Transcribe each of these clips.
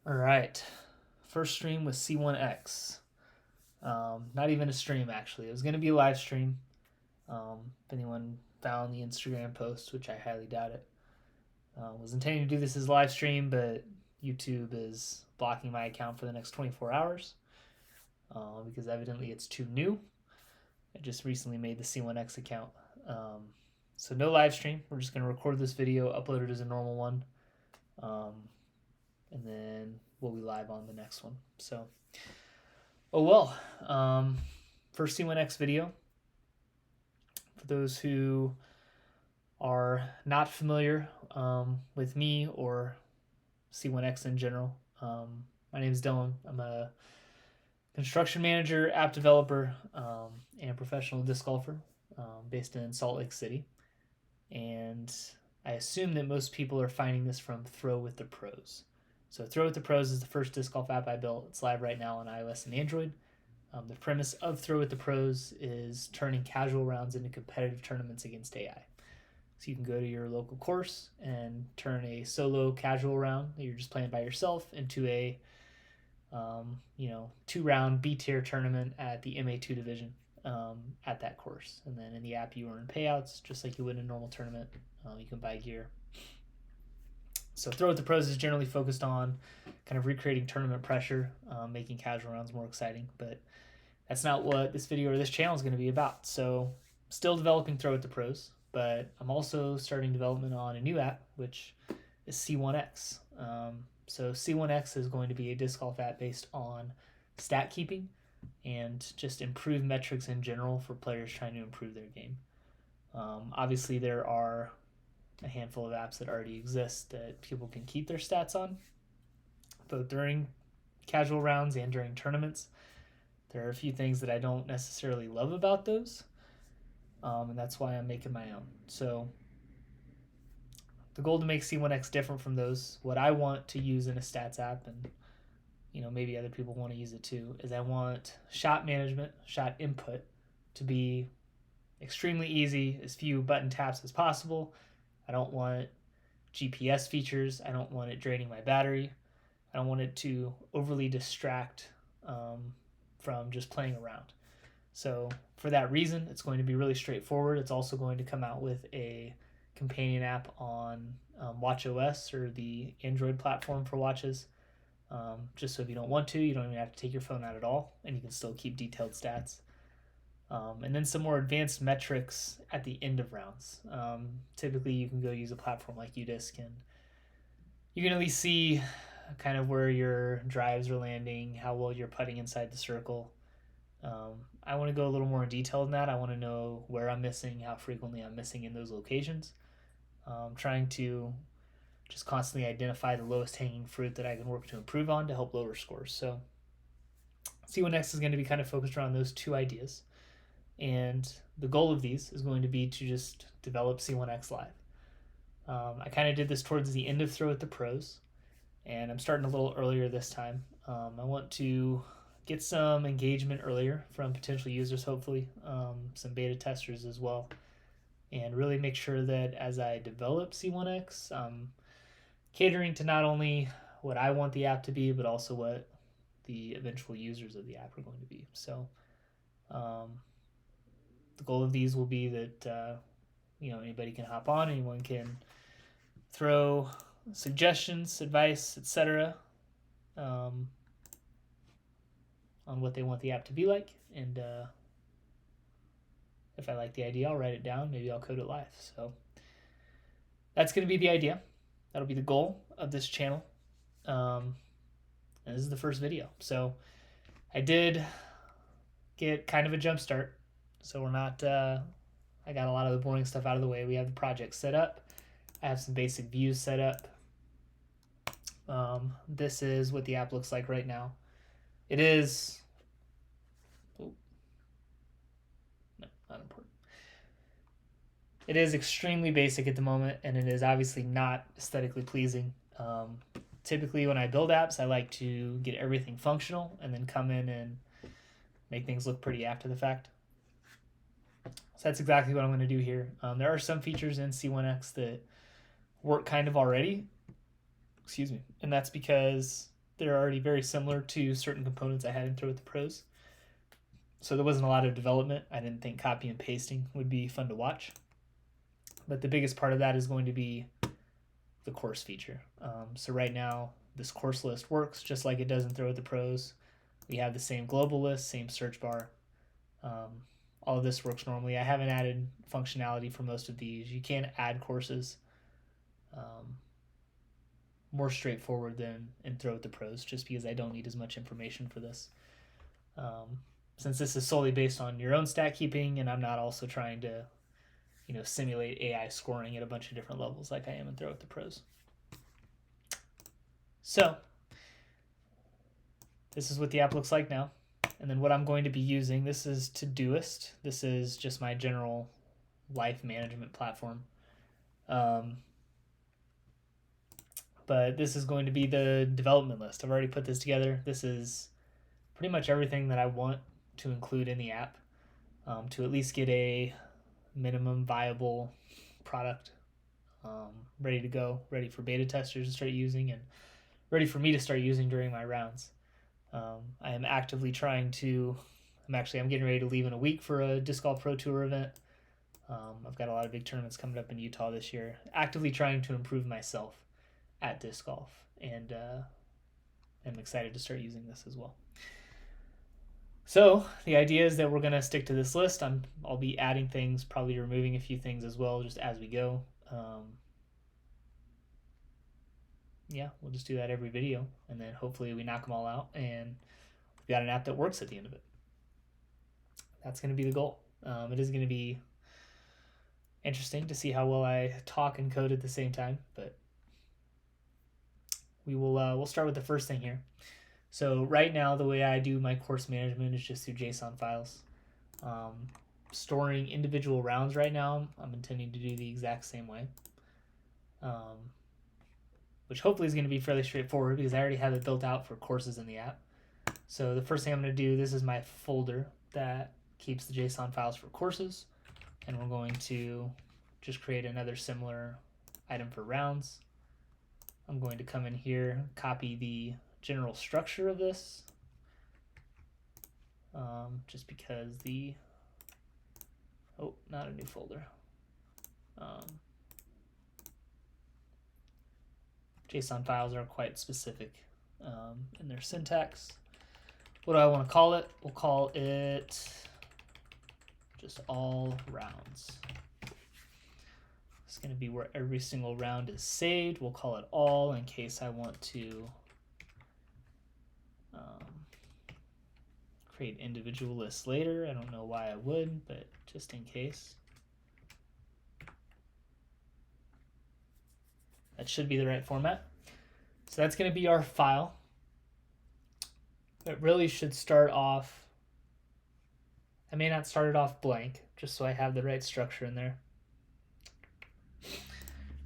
All right, first stream with C1x. Not even a stream, actually. It was going to be a live stream. If anyone found the Instagram post, which I highly doubt it, was intending to do this as a live stream, but YouTube is blocking my account for the next 24 hours because evidently it's too new. I just recently made the C1x account. So no live stream. We're just going to record this video, upload it as a normal one, and then we'll be live on the next one. So, first C1x video. For those who are not familiar with me or C1x in general, my name is Dylan. I'm a construction manager, app developer, and professional disc golfer based in Salt Lake City. And I assume that most people are finding this from Throw with the Pros. So Throw with the Pros is the first disc golf app I built. It's live right now on iOS and Android. The premise of Throw with the Pros is turning casual rounds into competitive tournaments against AI. So you can go to your local course and turn a solo casual round that you're just playing by yourself into a 2-round B-tier tournament at the MA2 division at that course. And then in the app you earn payouts just like you would in a normal tournament. You can buy gear. So Throw with the Pros is generally focused on kind of recreating tournament pressure, making casual rounds more exciting, but that's not what this video or this channel is going to be about. So still developing Throw with the Pros, but I'm also starting development on a new app, which is C1x. So C1x is going to be a disc golf app based on stat keeping and just improved metrics in general for players trying to improve their game. Obviously, there are a handful of apps that already exist that people can keep their stats on, both during casual rounds and during tournaments. There are a few things that I don't necessarily love about those, and that's why I'm making my own. So the goal to make C1x different from those, what I want to use in a stats app, and maybe other people want to use it too, is I want shot management, shot input to be extremely easy, as few button taps as possible. I don't want GPS features. I don't want it draining my battery. I don't want it to overly distract from just playing around. So for that reason, it's going to be really straightforward. It's also going to come out with a companion app on watchOS, or the Android platform for watches. Just so if you don't want to, you don't even have to take your phone out at all, and you can still keep detailed stats. And then some more advanced metrics at the end of rounds. Typically, you can go use a platform like UDisc, and you can at least see kind of where your drives are landing, how well you're putting inside the circle. I want to go a little more in detail than that. I want to know where I'm missing, how frequently I'm missing in those locations. Trying to just constantly identify the lowest hanging fruit that I can work to improve on to help lower scores. So C1x is going to be kind of focused around those two ideas. And the goal of these is going to be to just develop C1x live. I kind of did this towards the end of Throw with the Pros, and I'm starting a little earlier this time. I want to get some engagement earlier from potential users, hopefully, some beta testers as well, and really make sure that as I develop C1x, I'm catering to not only what I want the app to be, but also what the eventual users of the app are going to be. So the goal of these will be that anybody can hop on, anyone can throw suggestions, advice, etc. On what they want the app to be like, and if I like the idea, I'll write it down. Maybe I'll code it live. So that's going to be the idea. That'll be the goal of this channel. And this is the first video. So I did get kind of a jump start. So we're not, I got a lot of the boring stuff out of the way. We have the project set up. I have some basic views set up. This is what the app looks like right now. It is, no, not important. It is extremely basic at the moment, and it is obviously not aesthetically pleasing. Typically when I build apps, I like to get everything functional and then come in and make things look pretty after the fact. So that's exactly what I'm going to do here. There are some features in C1x that work kind of already. And that's because they're already very similar to certain components I had in Throw with the Pros. So there wasn't a lot of development. I didn't think copy and pasting would be fun to watch. But the biggest part of that is going to be the course feature. So right now, this course list works just like it does in Throw with the Pros. We have the same global list, same search bar. All of this works normally. I haven't added functionality for most of these. You can add courses. More straightforward than in Throw with the Pros, just because I don't need as much information for this. Since this is solely based on your own stat keeping, and I'm not also trying to, simulate AI scoring at a bunch of different levels like I am in Throw with the Pros. So this is what the app looks like now. And then what I'm going to be using, this is Todoist. This is just my general life management platform. But this is going to be the development list. I've already put this together. This is pretty much everything that I want to include in the app to at least get a minimum viable product ready to go, ready for beta testers to start using, and ready for me to start using during my rounds. I am actively trying to, I'm getting ready to leave in a week for a Disc Golf Pro Tour event. I've got a lot of big tournaments coming up in Utah this year. Actively trying to improve myself at disc golf, and I'm excited to start using this as well. So the idea is that we're going to stick to this list. I'll be adding things, probably removing a few things as well, just as we go. We'll just do that every video, and then hopefully we knock them all out, and we've got an app that works at the end of it. That's going to be the goal. It is going to be interesting to see how well I talk and code at the same time, but we'll start with the first thing here. So right now, the way I do my course management is just through JSON files. Storing individual rounds right now, I'm intending to do the exact same way, which hopefully is going to be fairly straightforward because I already have it built out for courses in the app. So the first thing I'm going to do, this is my folder that keeps the JSON files for courses, and we're going to just create another similar item for rounds. I'm going to come in here, copy the general structure of this, just because not a new folder. JSON files are quite specific in their syntax. What do I want to call it? We'll call it just all rounds. It's going to be where every single round is saved. We'll call it all in case I want to create individual lists later. I don't know why I would, but just in case. That should be the right format. So that's going to be our file. It really should start off, I may not start it off blank, just so I have the right structure in there.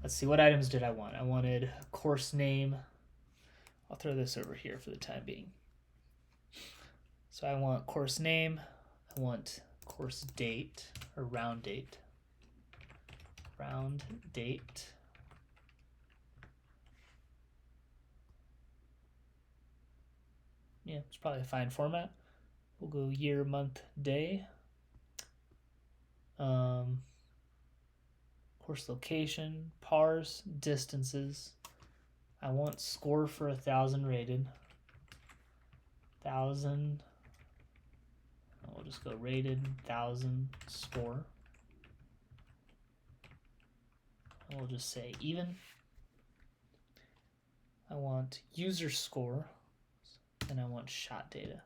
Let's see, what items did I want? I wanted course name. I'll throw this over here for the time being. So I want course name. I want course date, or round date. Round date. Yeah, it's probably a fine format. We'll go year, month, day. Course location, pars, distances. I want score for 1,000 rated. 1,000. We'll just go rated, 1,000 score. And we'll just say even. I want user score, and I want shot data.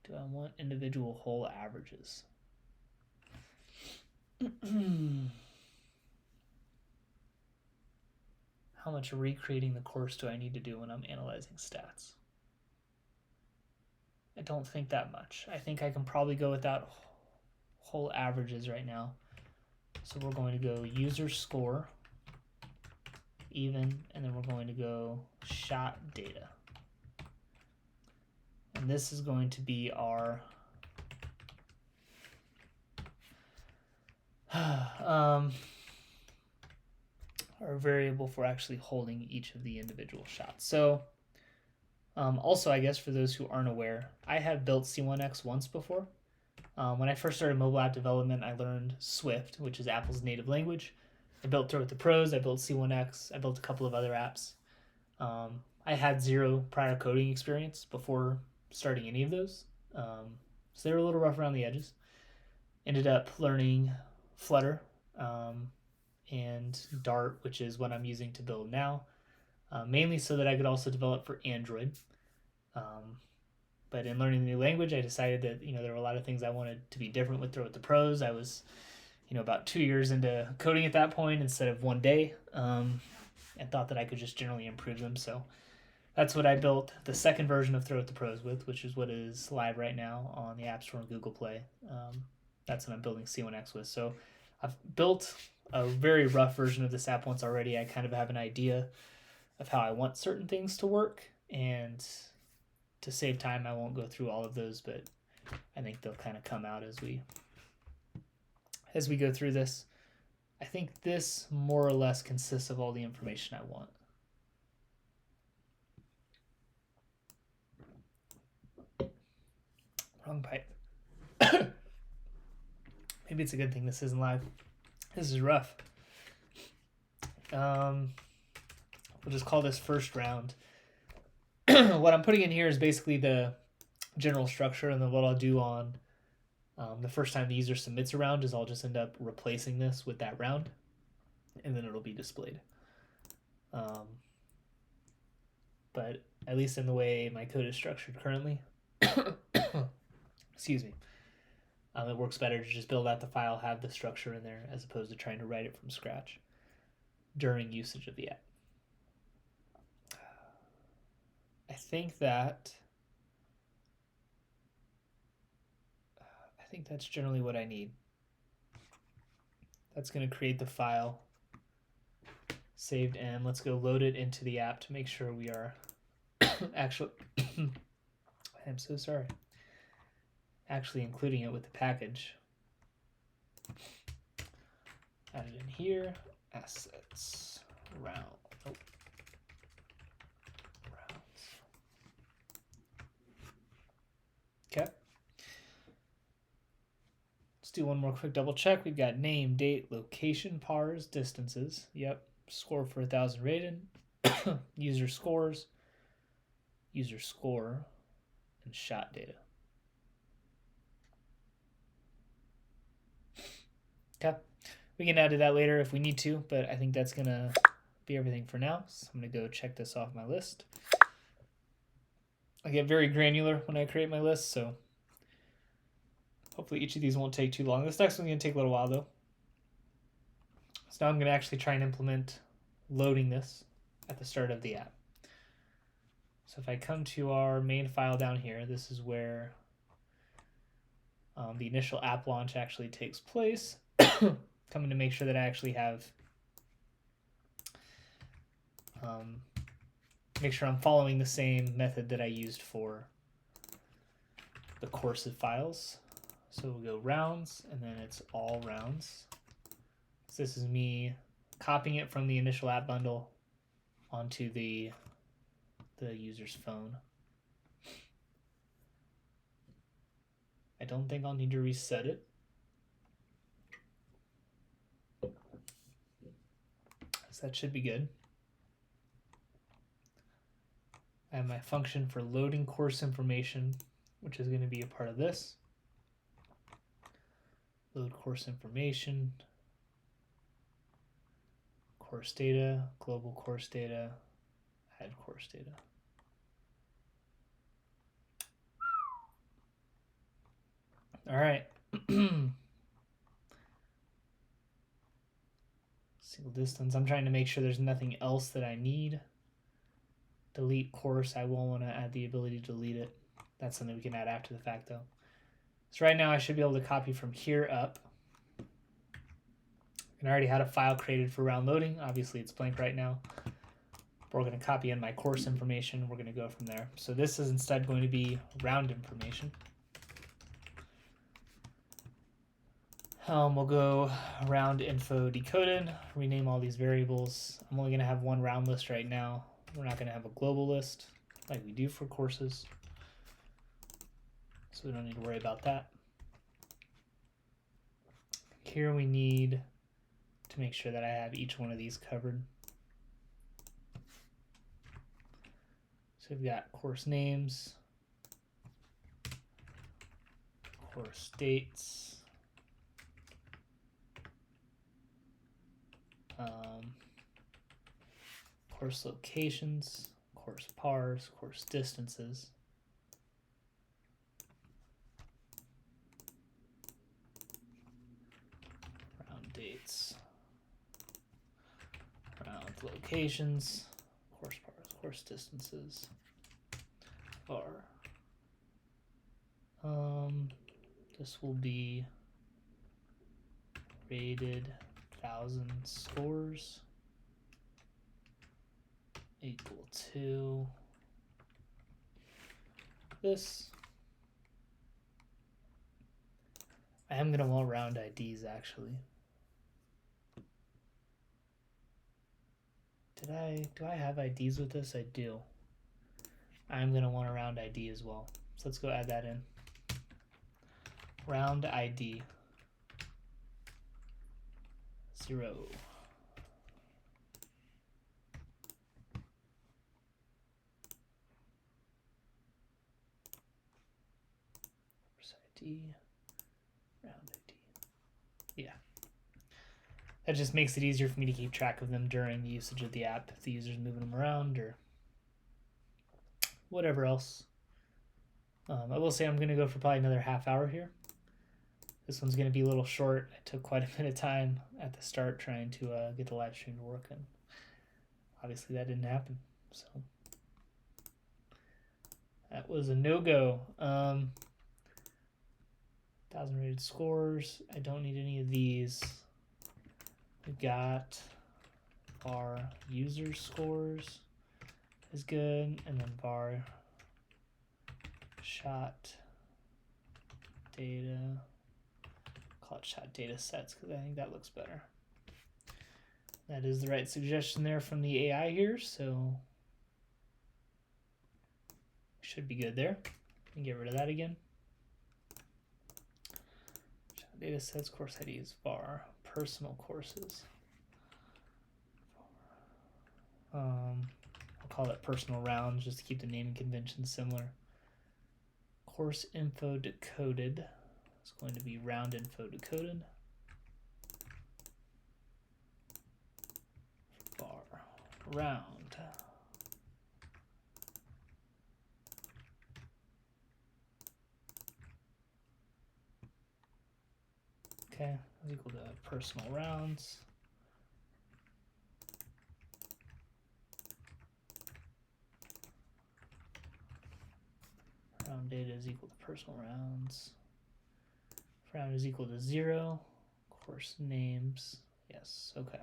Do I want individual hole averages? How much recreating the course do I need to do when I'm analyzing stats? I don't think that much. I think I can probably go without hole averages right now. So we're going to go user score, even, and then we're going to go shot data. And this is going to be our or a variable for actually holding each of the individual shots. So also, I guess for those who aren't aware, I have built C1x once before. When I first started mobile app development, I learned Swift, which is Apple's native language. I built Throw with the Pros, I built C1x, I built a couple of other apps. I had zero prior coding experience before starting any of those. So they were a little rough around the edges. Ended up learning Flutter and Dart, which is what I'm using to build now, mainly so that I could also develop for Android. But in learning the new language, I decided that there were a lot of things I wanted to be different with Throw with the Pros. I was about 2 years into coding at that point instead of 1 day, and thought that I could just generally improve them. So that's what I built the second version of Throw with the Pros with, which is what is live right now on the App Store and Google Play. That's what I'm building C1x with. So I've built a very rough version of this app once already. I kind of have an idea of how I want certain things to work, and to save time, I won't go through all of those, but I think they'll kind of come out as we go through this. I think this more or less consists of all the information I want. Wrong pipe. Maybe it's a good thing this isn't live. This is rough. We'll just call this first round. What I'm putting in here is basically the general structure, and then what I'll do on the first time the user submits a round is I'll just end up replacing this with that round, and then it'll be displayed. But at least in the way my code is structured currently, excuse me, it works better to just build out the file, have the structure in there, as opposed to trying to write it from scratch during usage of the app. I think that's generally what I need. That's going to create the file saved, and let's go load it into the app to make sure we are actually I'm so sorry. Actually including it with the package. Add it in here. Assets. Round. Oh. Rounds. Okay. Let's do one more quick double check. We've got name, date, location, pars, distances. Yep. Score for 1,000 rated. User scores. User score. And shot data. Okay. We can add to that later if we need to, but I think that's going to be everything for now. So I'm going to go check this off my list. I get very granular when I create my list, so hopefully each of these won't take too long. This next one's going to take a little while, though. So now I'm going to actually try and implement loading this at the start of the app. So if I come to our main file down here, this is where the initial app launch actually takes place. Coming to make sure that I actually have, make sure I'm following the same method that I used for the coursive files. So we'll go rounds, and then it's all rounds. So this is me copying it from the initial app bundle onto the user's phone. I don't think I'll need to reset it. So that should be good. I have my function for loading course information, which is going to be a part of this. Load course information, course data, global course data, add course data. All right. Single distance. I'm trying to make sure there's nothing else that I need. Delete course. I will want to add the ability to delete it. That's something we can add after the fact, though. So right now I should be able to copy from here up. And I already had a file created for round loading. Obviously it's blank right now. But we're going to copy in my course information. We're going to go from there. So this is instead going to be round information. We'll go round info decoded, rename all these variables. I'm only going to have one round list right now. We're not going to have a global list like we do for courses. So we don't need to worry about that. Here we need to make sure that I have each one of these covered. So we've got course names, course dates, course locations, course pars, course distances. Round dates, round locations, course pars, course distances, var. This will be rated 1,000 scores equal to this. I am gonna want round IDs actually. Do I have IDs with this? I do. I'm gonna want a round ID as well. So let's go add that in. Round ID 0. ID, round ID. Yeah. That just makes it easier for me to keep track of them during the usage of the app if the user's moving them around or whatever else. I will say I'm going to go for probably another half hour here. This one's going to be a little short. I took quite a bit of time at the start trying to get the live stream to work, and obviously that didn't happen. So that was a no-go. 1,000 rated scores. I don't need any of these. We've got our user scores is good, and then var shot data. Call it shot data sets because I think that looks better. That is the right suggestion there from the AI here, so should be good there. And get rid of that again. Shot data sets, course ID is var personal courses. I'll call it personal rounds just to keep the naming convention similar. Course info decoded. It's going to be round info decoded. Var round. Okay, is equal to personal rounds. Round data is equal to personal rounds. Round is equal to 0. Course names. Yes, okay.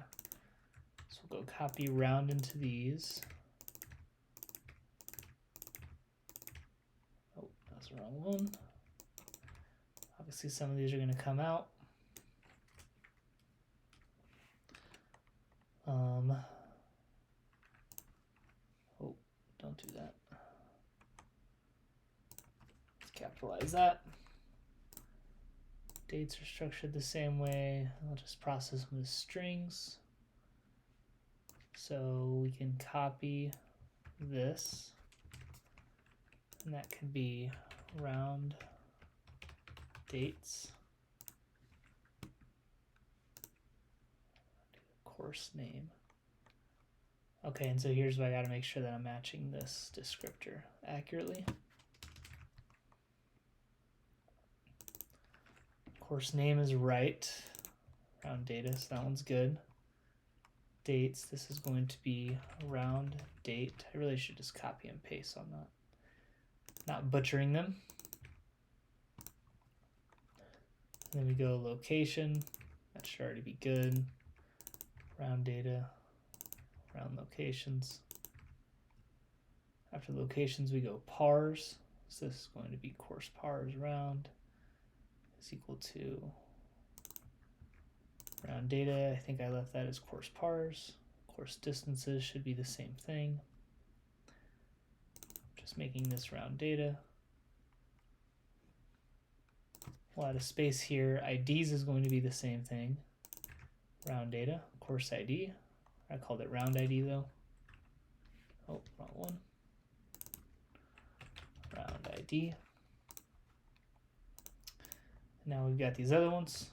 So we'll go copy round into these. Oh, that's the wrong one. Obviously some of these are going to come out. Oh, don't do that. Let's capitalize that. Dates are structured the same way. I'll just process them as strings. So we can copy this, and that could be round dates, course name. Okay, and so here's what I got to make sure that I'm matching this descriptor accurately. Course name is right. Round data, so that one's good. Dates, this is going to be round date. I really should just copy and paste on that. Not butchering them. And then we go location. That should already be good. Round data, round locations. After locations, we go pars. So this is going to be course pars round is equal to Round data, I think I left that as course pars. Course distances should be the same thing. Just making this round data. We'll add a space here. IDs is going to be the same thing. Round data, course ID. I called it round ID though. Oh, wrong one. Round ID. Now we've got these other ones.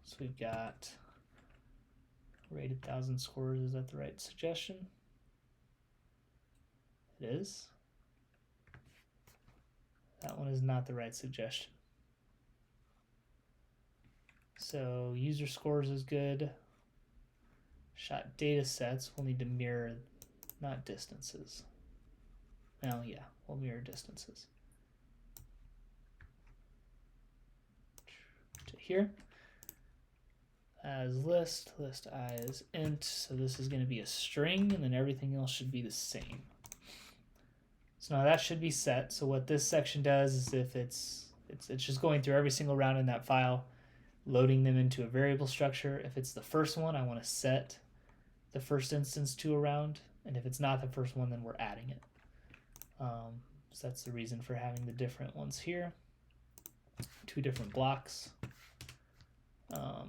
So we've got rated 1,000 scores. Is that the right suggestion? It is. That one is not the right suggestion. So user scores is good. Shot data sets will need to mirror, not distances. Well, yeah, we'll mirror distances. To here. As list I is int, so this is going to be a string, and then everything else should be the same. So now that should be set. So what this section does is if it's just going through every single round in that file, loading them into a variable structure. If it's the first one, I want to set the first instance to a round, and if it's not the first one, then we're adding it. So that's the reason for having the different ones here. 2 different blocks. So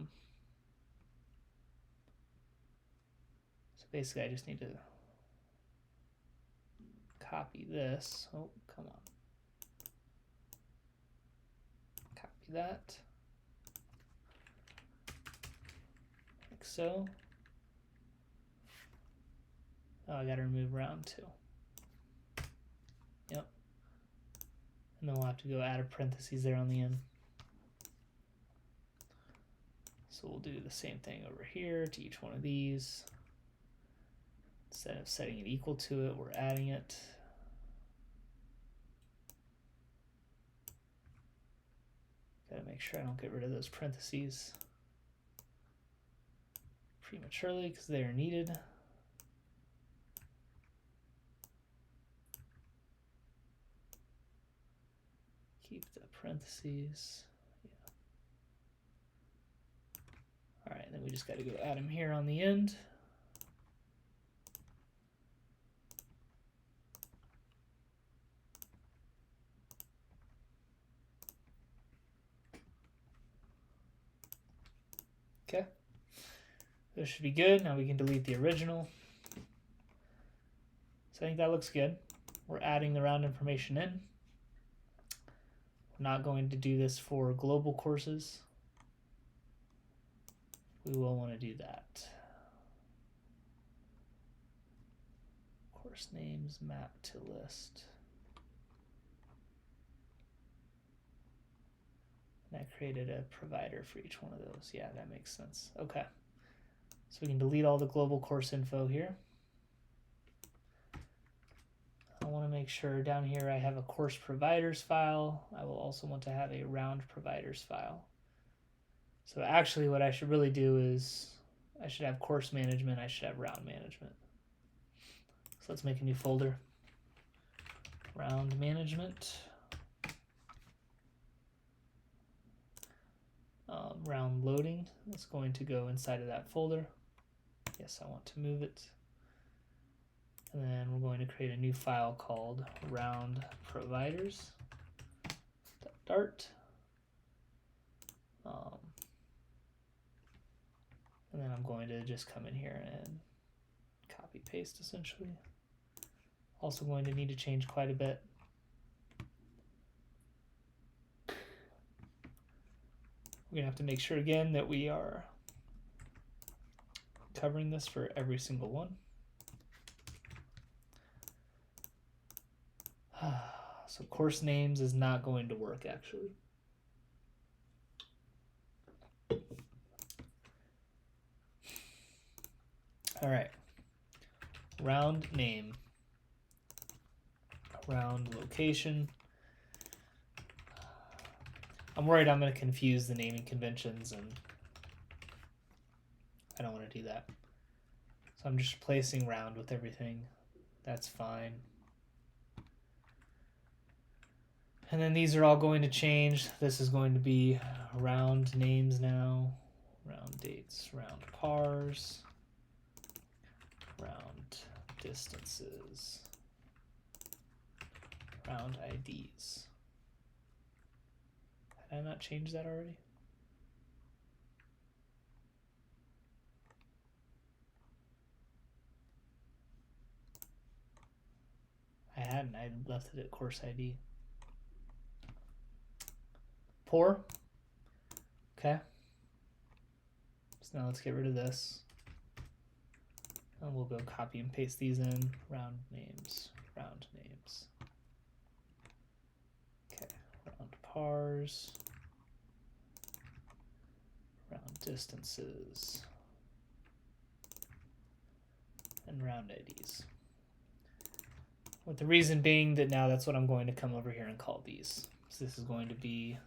basically, I just need to copy this. Oh, come on. Copy that. Like so. Oh, I got to remove round 2. Yep. And then we'll have to go add a parentheses there on the end. So we'll do the same thing over here to each one of these. Instead of setting it equal to it, we're adding it. Gotta make sure I don't get rid of those parentheses prematurely because they are needed. Keep the parentheses. Yeah. All right, then we just got to go add them here on the end. Okay, this should be good. Now we can delete the original. So I think that looks good. We're adding the round information in. We're not going to do this for global courses. We will want to do that. Course names map to list. And I created a provider for each one of those. Yeah, that makes sense. Okay. So we can delete all the global course info here. I want to make sure down here I have a course providers file. I will also want to have a round providers file. So actually what I should really do is I should have course management, I should have round management. So let's make a new folder. Round management. Round loading, it's going to go inside of that folder. Yes, I want to move it. And then we're going to create a new file called round providers.dart. And then I'm going to just come in here and copy paste essentially. Also going to need to change quite a bit. We're gonna have to make sure again that we are covering this for every single one. So course names is not going to work actually. All right, round name, round location. I'm worried I'm going to confuse the naming conventions, and I don't want to do that. So I'm just replacing round with everything. That's fine. And then these are all going to change. This is going to be round names now. round dates, round pars, round distances, round IDs. Had I not changed that already? I hadn't. I left it at course ID. Poor. Okay. So now let's get rid of this. And we'll go copy and paste these in. Round names, round names. Okay, round pars, round distances, and round IDs. With the reason being that now that's what I'm going to come over here and call these. So this is going to be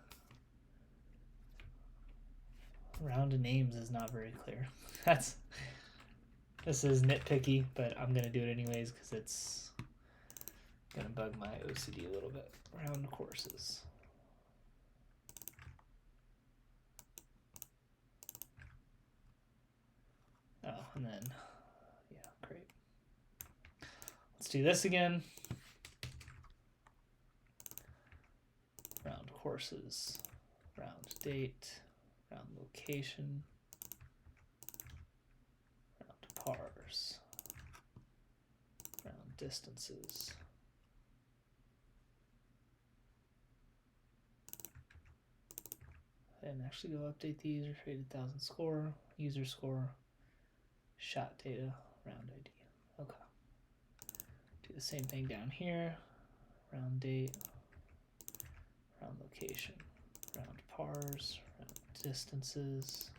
round names is not very clear. This is nitpicky, but I'm gonna do it anyways because it's gonna bug my OCD a little bit. Round courses. Oh, and then, yeah, great. Let's do this again. Round courses, round date, round location, round pars, round distances. And actually go update these or create 1,000 score, user score, shot data, round ID. Okay. Do the same thing down here. Round date, round location, round pars, round distances,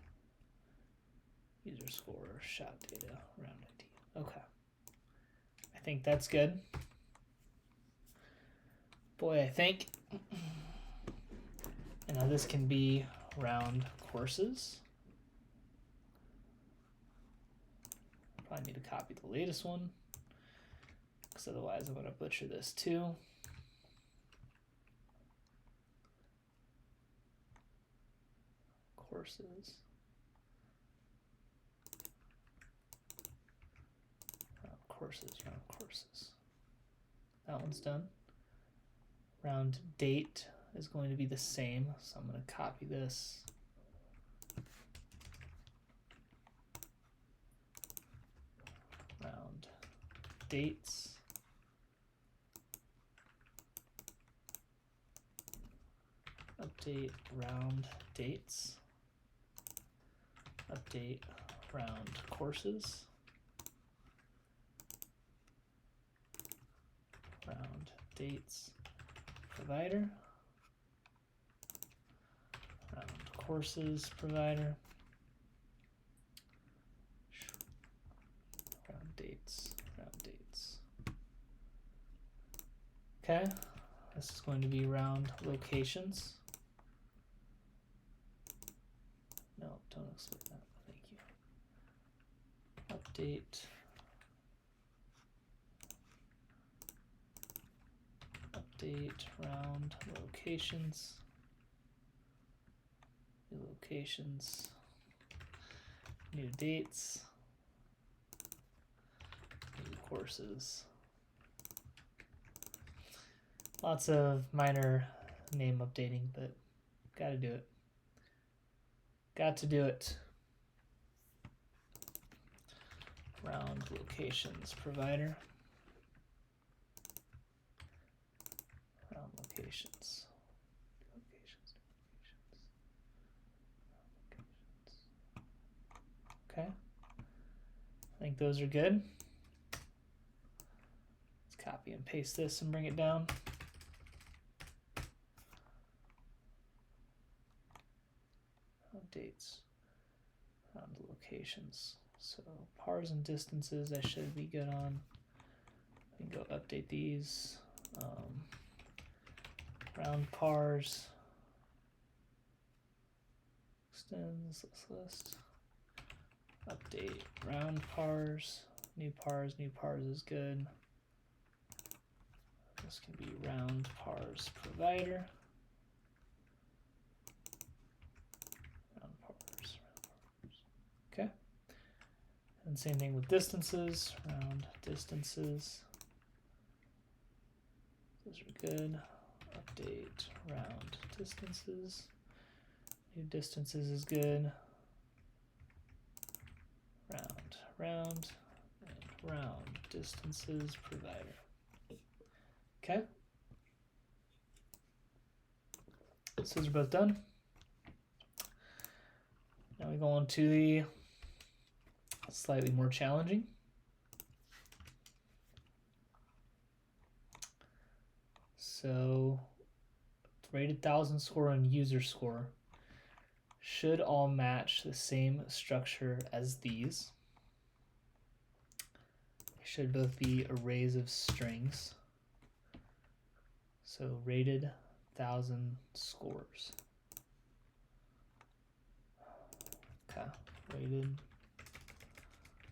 user score, shot data, round ID. Okay. I think that's good. Boy, I think. And now this can be round courses. Probably need to copy the latest one, because otherwise I'm going to butcher this too. Courses. Round courses, round courses. That one's done. Round date is going to be the same, so I'm going to copy this. Round dates. Update round dates. Update round courses. Round dates provider. Round courses provider. Round dates, round dates. Okay, this is going to be round locations. No, don't expect that. Thank you. Update. Update round locations. New locations. New dates. New courses. Lots of minor name updating, but gotta do it. Got to do it. Round locations provider. Round locations. Okay. I think those are good. Let's copy and paste this and bring it down. Round dates. Round locations. So pars and distances I should be good on. I can go update these. Round pars. Extends this list. Update round pars. New pars is good. This can be round pars provider. Round pars. And same thing with distances, round distances. Those are good. Update round distances. New distances is good. Round, and round distances provider. Okay. So those are both done. Now we go on to the slightly more challenging. So rated 1,000 score and user score should all match the same structure as these. They should both be arrays of strings. So rated 1,000 scores. Okay, rated.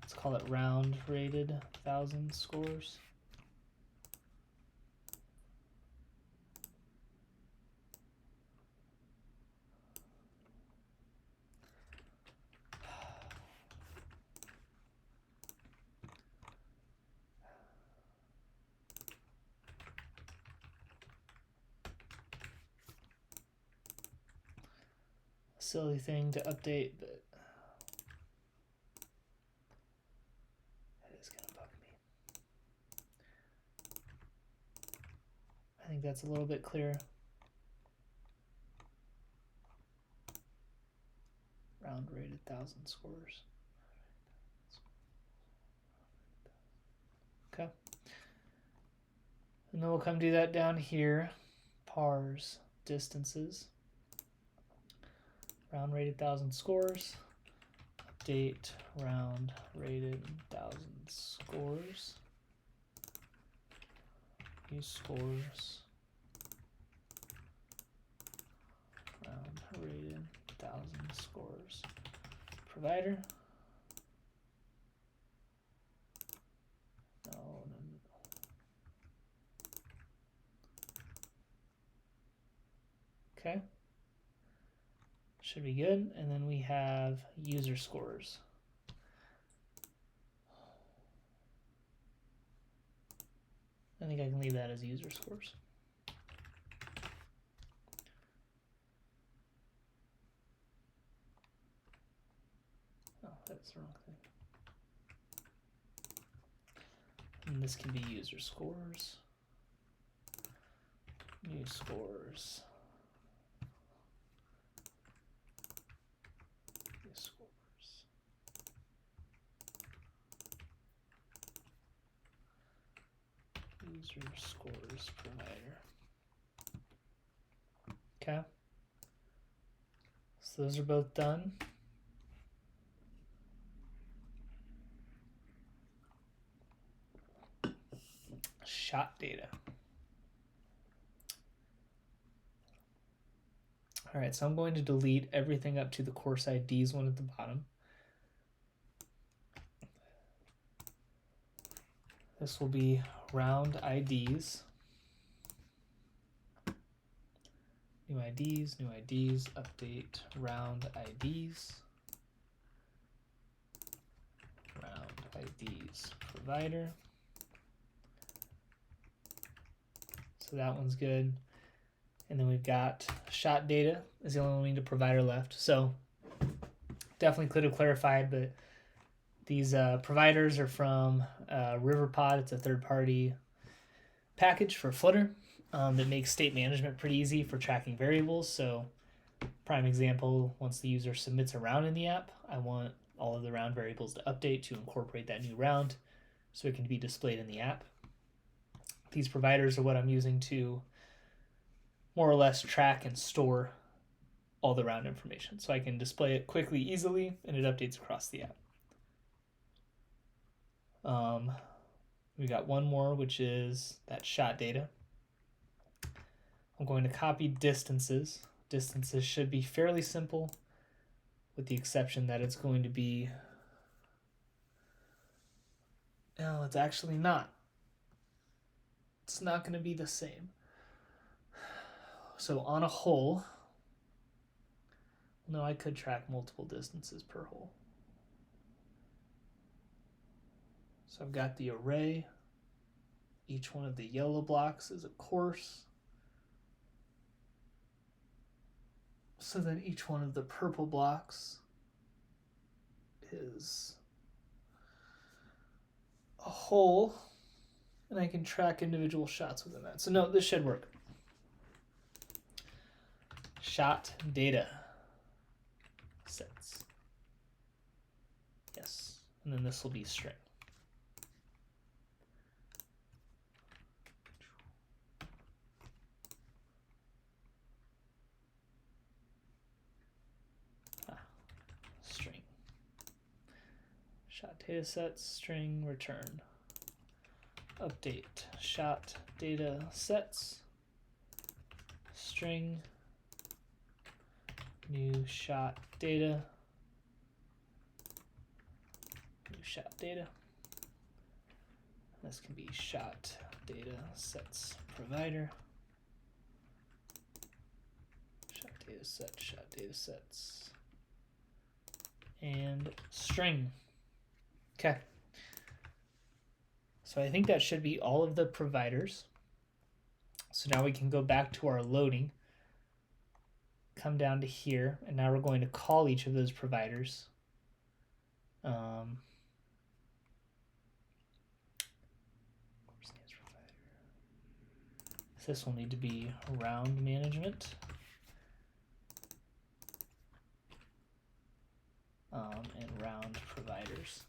Let's call it round rated 1,000 scores. Silly thing to update, but that is gonna bug me. I think that's a little bit clearer. Round rated 1,000 scores. Okay. And then we'll come do that down here. Parse distances. Round rated 1,000 scores. Update round rated 1,000 scores. Use scores. Round rated 1,000 scores. Provider. No. Okay. Should be good. And then we have user scores. I think I can leave that as user scores. Oh, that's the wrong thing. And this can be user scores. New scores. New scores. User scores provider. Okay. So those are both done. Shot data. All right, so I'm going to delete everything up to the course IDs one at the bottom. This will be round IDs. New IDs, update round IDs. Round IDs provider. So that one's good. And then we've got shot data is the only one we need a provider left. So definitely could have clarified, but these providers are from RiverPod. It's a third-party package for Flutter that makes state management pretty easy for tracking variables. So prime example, once the user submits a round in the app, I want all of the round variables to update to incorporate that new round so it can be displayed in the app. These providers are what I'm using to more or less track and store all the round information. So I can display it quickly, easily, and it updates across the app. We got one more, which is that shot data. I'm going to copy distances. Distances should be fairly simple, with the exception that it's going to be... No, it's actually not. It's not going to be the same. So on a hole, no, I could track multiple distances per hole. So I've got the array. Each one of the yellow blocks is a course. So then each one of the purple blocks is a whole, and I can track individual shots within that. So no, this should work. Shot data sets. Yes, and then this will be string. String. Shot data sets, string, return. Update shot data sets, string, new shot data, new shot data. This can be shot data sets provider, shot data sets, and string. Okay. So I think that should be all of the providers. So now we can go back to our loading, come down to here, and now we're going to call each of those providers. This will need to be round management. And round providers.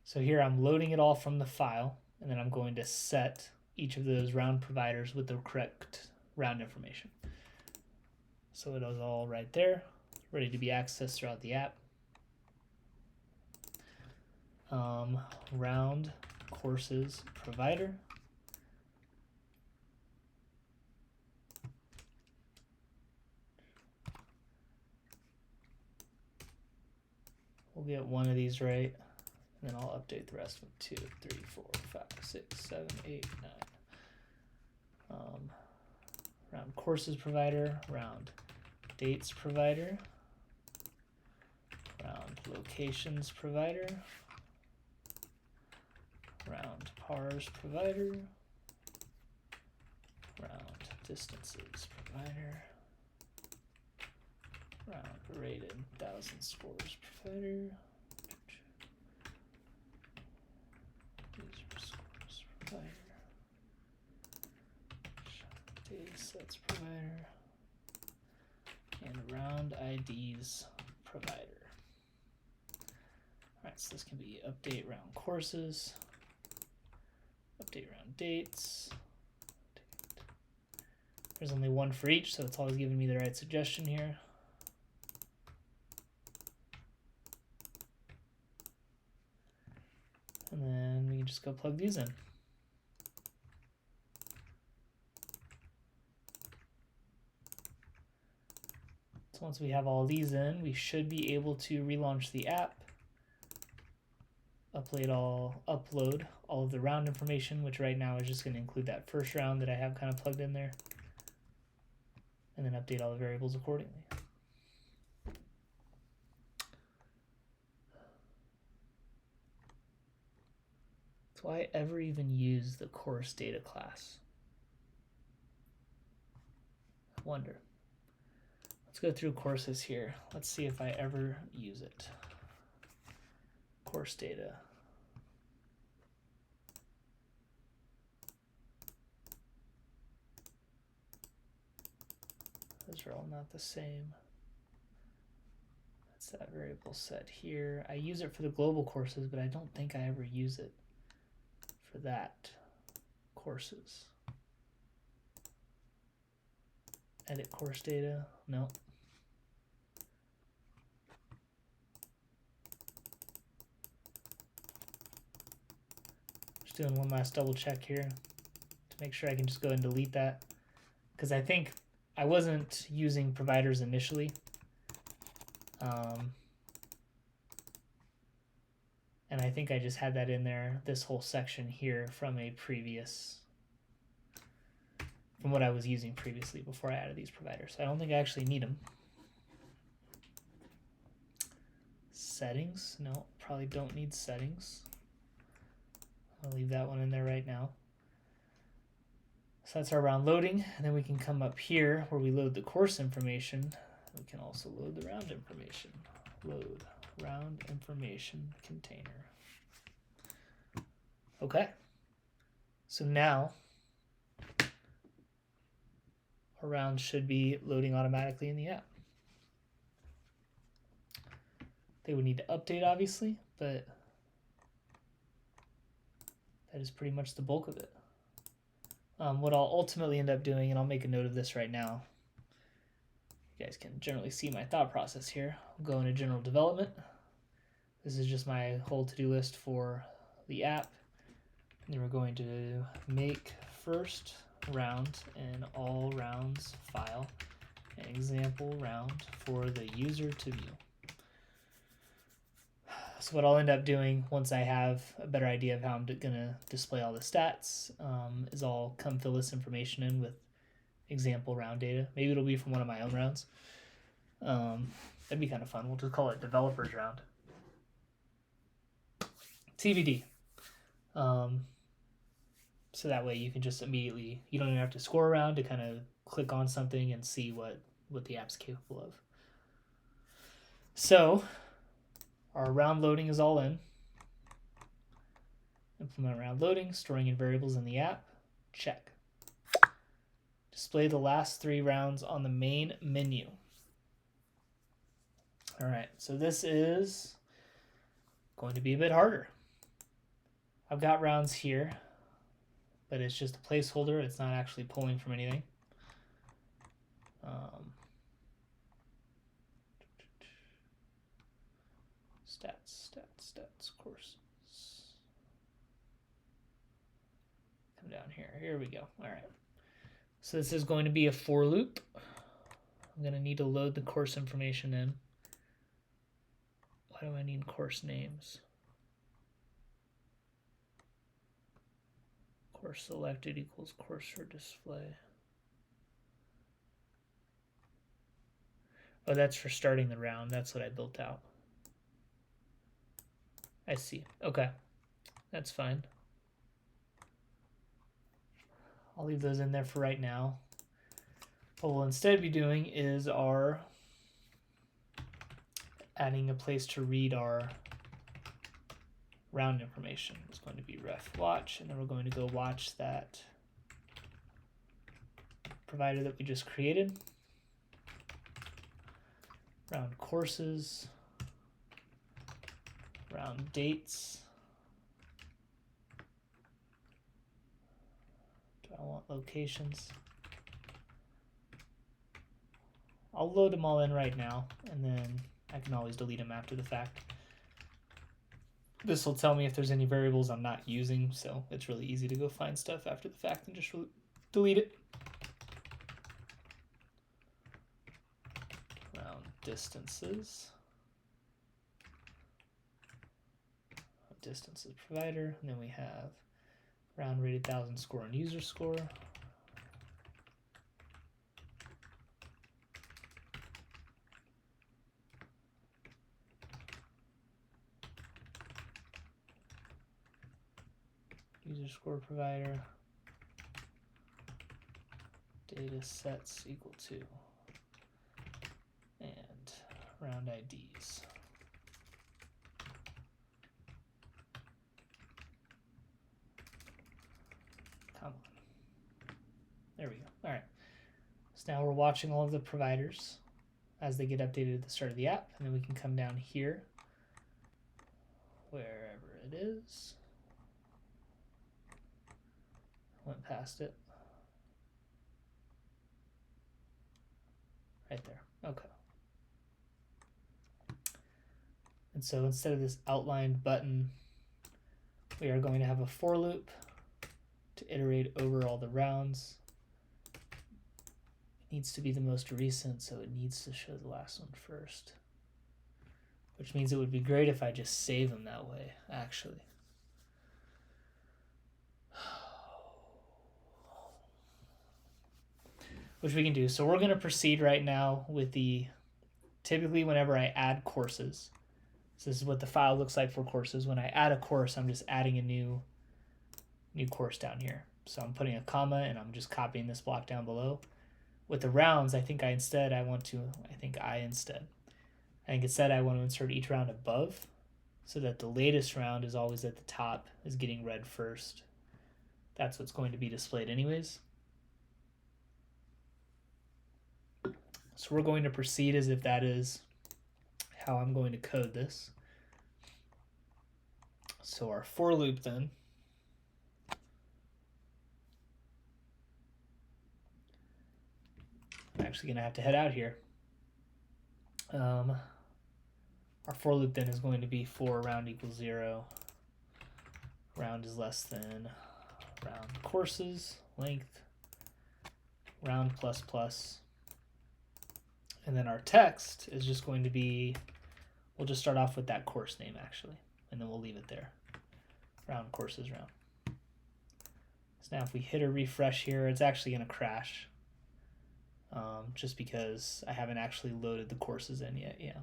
So here I'm loading it all from the file, and then I'm going to set each of those round providers with the correct round information. So it is all right there, ready to be accessed throughout the app. Round courses provider. We'll get one of these right, and then I'll update the rest of them. 2, 3, 4, 5, 6, 7, 8, 9. Round courses provider, round dates provider, round locations provider, round pars provider, round distances provider, round rated 1,000 scores provider, user scores provider, data sets provider, and round IDs provider. Alright, so this can be update round courses, update round dates. There's only one for each, so it's always giving me the right suggestion here. And then we can just go plug these in. So once we have all these in, we should be able to relaunch the app, upload all of the round information, which right now is just going to include that first round that I have kind of plugged in there, and then update all the variables accordingly. So why ever even use the course data class? I wonder. Let's go through courses here. Let's see if I ever use it. Course data. Those are all not the same. That's that variable set here. I use it for the global courses, but I don't think I ever use it for that courses. Edit course data, no. Just doing one last double check here to make sure I can just go and delete that, because I think I wasn't using providers initially. And I think I just had that in there, this whole section here from a previous, from what I was using previously before I added these providers. So I don't think I actually need them. Settings, no, probably don't need settings. I'll leave that one in there right now. So that's our round loading, and then we can come up here where we load the course information. We can also load the round information. Load round information container. Okay. So now our rounds should be loading automatically in the app. They would need to update, obviously, but that is pretty much the bulk of it. What I'll ultimately end up doing, and I'll make a note of this right now, you guys can generally see my thought process here. I'll go into general development. This is just my whole to-do list for the app. And then we're going to make first round in all rounds file an example round for the user to view. So what I'll end up doing once I have a better idea of how I'm going to display all the stats is I'll come fill this information in with example round data. Maybe it'll be from one of my own rounds. That'd be kind of fun. We'll just call it developers round. TBD. So that way you can just immediately, you don't even have to score around to kind of click on something and see what the app's capable of. So our round loading is all in. Implement round loading, storing in variables in the app, check. Display the last 3 rounds on the main menu. All right, so this is going to be a bit harder. I've got rounds here, but it's just a placeholder. It's not actually pulling from anything. Stats, courses. Come down here. Here we go. All right. So this is going to be a for loop. I'm going to need to load the course information in. Why do I need course names? Course selected equals course for display. Oh, that's for starting the round. That's what I built out. I see. Okay. That's fine. I'll leave those in there for right now. What we'll instead be doing is adding a place to read our round information. It's going to be ref watch, and then we're going to go watch that provider that we just created. Round courses, round dates. Do I want locations? I'll load them all in right now, and then I can always delete them after the fact. This will tell me if there's any variables I'm not using, so it's really easy to go find stuff after the fact and just delete it. Round distances. Distances provider, and then we have round rated 1,000 score and user score. User score provider, data sets equal to, and round IDs. Come on. There we go. All right. So now we're watching all of the providers as they get updated at the start of the app, and then we can come down here, wherever it is. Went past it. Right there. Okay. And so instead of this outlined button, we are going to have a for loop to iterate over all the rounds. It needs to be the most recent, so it needs to show the last one first. Which means it would be great if I just save them that way, actually. Which we can do. So we're going to proceed right now with typically whenever I add courses, so this is what the file looks like for courses. When I add a course, I'm just adding a new new course down here. So I'm putting a comma and I'm just copying this block down below. With the rounds, I think instead I want to insert each round above so that the latest round is always at the top, is getting read first. That's what's going to be displayed anyways. So we're going to proceed as if that is how I'm going to code this. So our for loop then I'm actually going to have to head out here. Our for loop then is going to be for round equals 0. Round is less than round courses length round plus plus. And then our text is just going to be, we'll just start off with that course name actually, and then we'll leave it there. Round courses round. So now if we hit a refresh here, it's actually going to crash. Just because I haven't actually loaded the courses in yet. Yeah,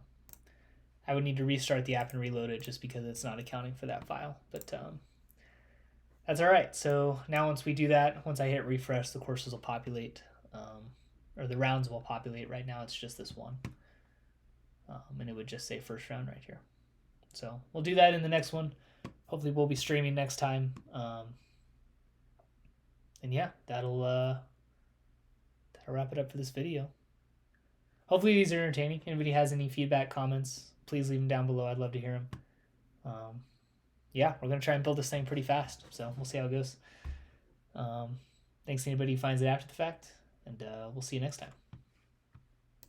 I would need to restart the app and reload it just because it's not accounting for that file, but that's all right. So now once we do that, once I hit refresh, the courses will populate, or the rounds will populate. Right now it's just this one, and it would just say first round right here. So we'll do that in the next one. Hopefully we'll be streaming next time, and yeah, that'll wrap it up for this video. Hopefully these are entertaining. Anybody has any feedback, comments, please leave them down below. I'd love to hear them. Yeah, we're going to try and build this thing pretty fast, so we'll see how it goes. Thanks to anybody who finds it after the fact, and we'll see you next time.